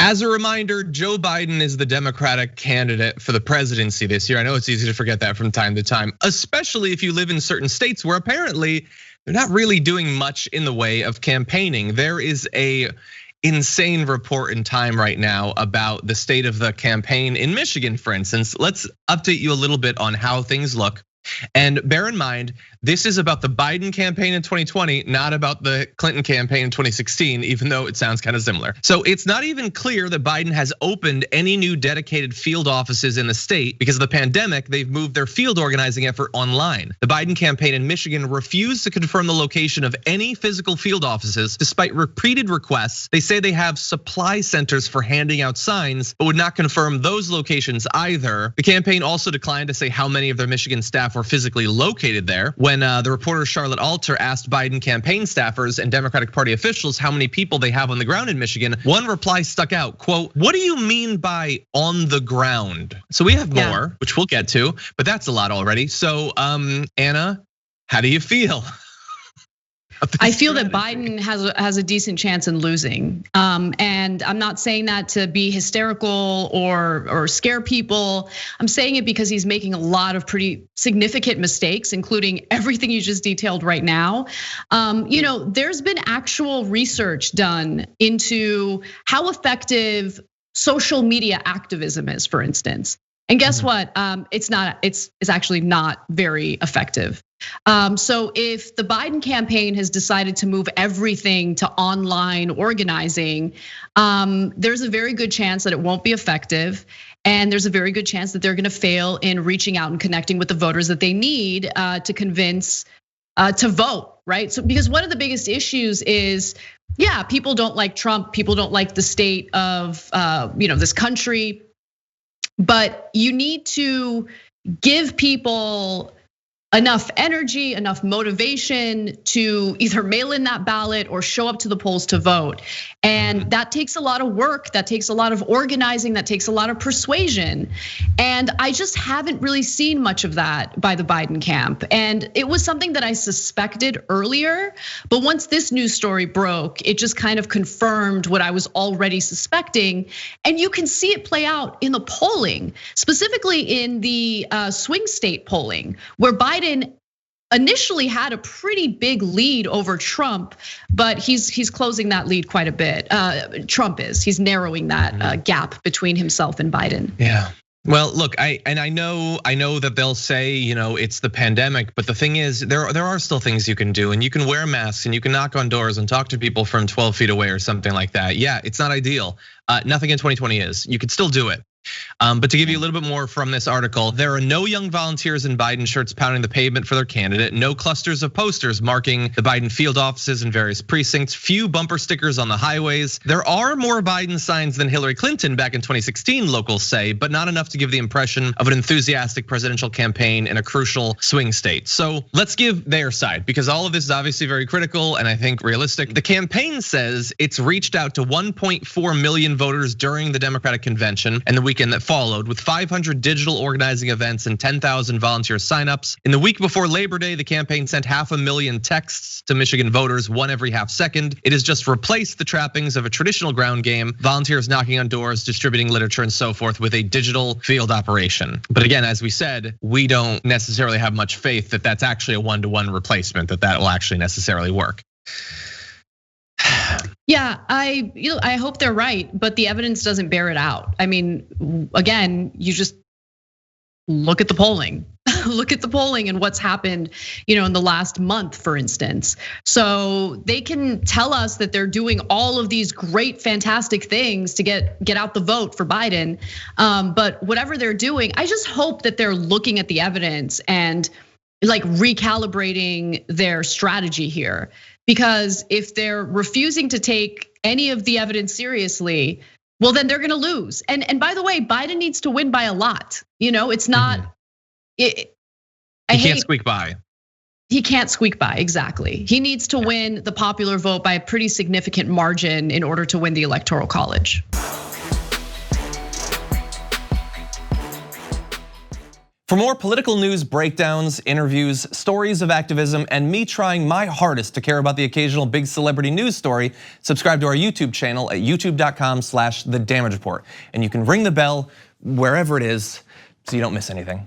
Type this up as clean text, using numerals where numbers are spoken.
As a reminder, Joe Biden is the Democratic candidate for the presidency this year. I know it's easy to forget that from time to time, especially if you live in certain states where apparently they're not really doing much in the way of campaigning. There is a insane report in Time right now about the state of the campaign in Michigan, for instance. Let's update you a little bit on how things look. And bear in mind, this is about the Biden campaign in 2020, not about the Clinton campaign in 2016, even though it sounds kind of similar. So it's not even clear that Biden has opened any new dedicated field offices in the state. Because of the pandemic, they've moved their field organizing effort online. The Biden campaign in Michigan refused to confirm the location of any physical field offices, despite repeated requests. They say they have supply centers for handing out signs, but would not confirm those locations either. The campaign also declined to say how many of their Michigan staff were physically located there. When the reporter Charlotte Alter asked Biden campaign staffers and Democratic Party officials how many people they have on the ground in Michigan, one reply stuck out, quote, "What do you mean by on the ground?" So we have more, which we'll get to, but that's a lot already. So Anna, how do you feel? I feel that Biden has a decent chance in losing. And I'm not saying that to be hysterical or scare people. I'm saying it because he's making a lot of pretty significant mistakes, including everything you just detailed right now. There's been actual research done into how effective social media activism is, for instance. And guess what? It's actually not very effective. So if the Biden campaign has decided to move everything to online organizing, there's a very good chance that it won't be effective. And there's a very good chance that they're gonna fail in reaching out and connecting with the voters that they need to convince to vote, right? So because one of the biggest issues is, people don't like Trump, people don't like the state of this country, but you need to give people enough energy, enough motivation to either mail in that ballot or show up to the polls to vote. And that takes a lot of work, that takes a lot of organizing, that takes a lot of persuasion. And I just haven't really seen much of that by the Biden camp. And it was something that I suspected earlier, but once this news story broke, it just kind of confirmed what I was already suspecting. And you can see it play out in the polling, specifically in the swing state polling, where Biden initially had a pretty big lead over Trump, but he's closing that lead quite a bit. He's narrowing that gap between himself and Biden. Yeah. Well, look, I know that they'll say, it's the pandemic, but the thing is, there are still things you can do, and you can wear masks, and you can knock on doors and talk to people from 12 feet away or something like that. Yeah, it's not ideal. Nothing in 2020 is. You could still do it. But to give you a little bit more from this article, there are no young volunteers in Biden shirts pounding the pavement for their candidate, no clusters of posters marking the Biden field offices in various precincts, few bumper stickers on the highways. There are more Biden signs than Hillary Clinton back in 2016, locals say, but not enough to give the impression of an enthusiastic presidential campaign in a crucial swing state. So let's give their side, because all of this is obviously very critical and I think realistic. The campaign says it's reached out to 1.4 million voters during the Democratic convention and the weekend that followed, with 500 digital organizing events and 10,000 volunteer signups. In the week before Labor Day, the campaign sent 500,000 texts to Michigan voters, one every half second. It has just replaced the trappings of a traditional ground game, volunteers knocking on doors, distributing literature and so forth, with a digital field operation. But again, as we said, we don't necessarily have much faith that that's actually a one-to-one replacement, that will actually necessarily work. Yeah, I hope they're right, but the evidence doesn't bear it out. I mean, again, you just look at the polling. Look at the polling and what's happened, in the last month, for instance. So they can tell us that they're doing all of these great, fantastic things to get out the vote for Biden. But whatever they're doing, I just hope that they're looking at the evidence and like recalibrating their strategy here. Because if they're refusing to take any of the evidence seriously, well, then they're gonna lose. And by the way, Biden needs to win by a lot. It's not, he can't squeak by. He can't squeak by, exactly. He needs to win the popular vote by a pretty significant margin in order to win the Electoral College. For more political news breakdowns, interviews, stories of activism, and me trying my hardest to care about the occasional big celebrity news story, subscribe to our YouTube channel at youtube.com/The Damage Report. And you can ring the bell wherever it is so you don't miss anything.